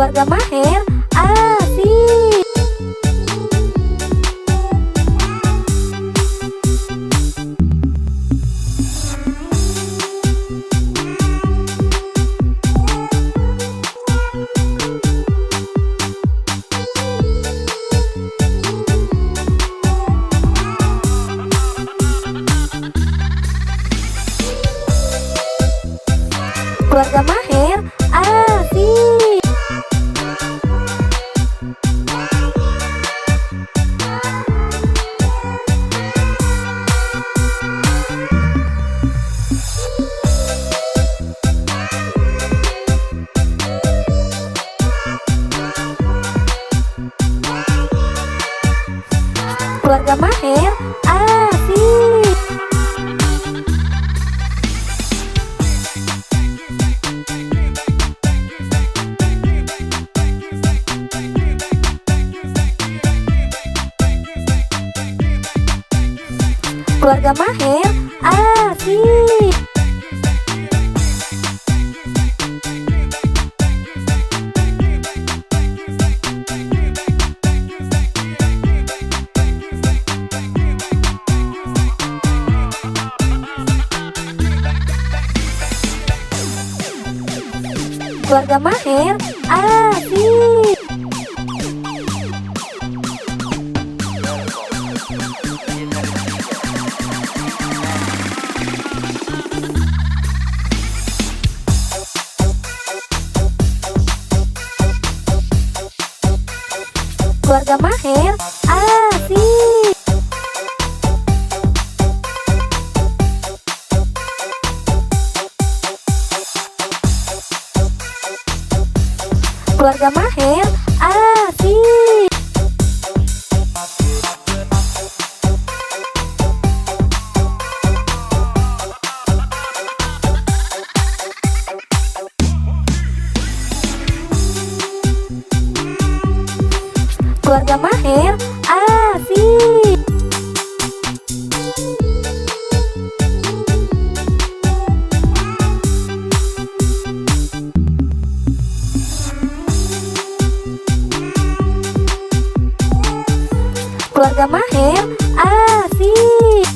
Keluarga Maher asik. Keluarga Maher asik. Keluarga Maher asik. Keluarga Maher asik. Keluarga Maher asik. Keluarga Maher asik. Keluarga Maher asik. Keluarga Maher asik. Keluarga Maher asik.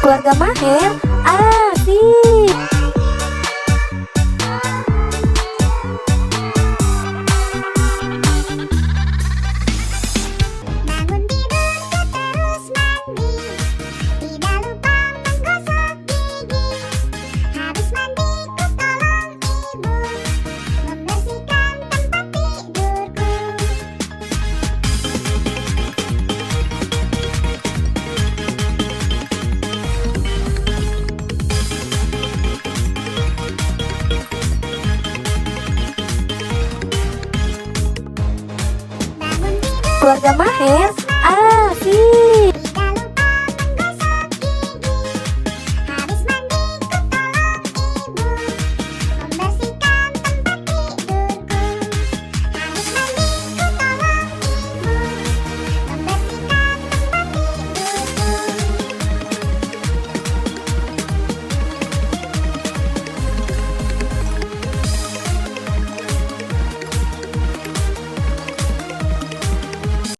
Keluarga Maher asik. Bangun tidur terus mandi, tidak lupa menggosok gigi. Habis mandi ku tolong ibu membersihkan tempat tidurku. Keluarga Maher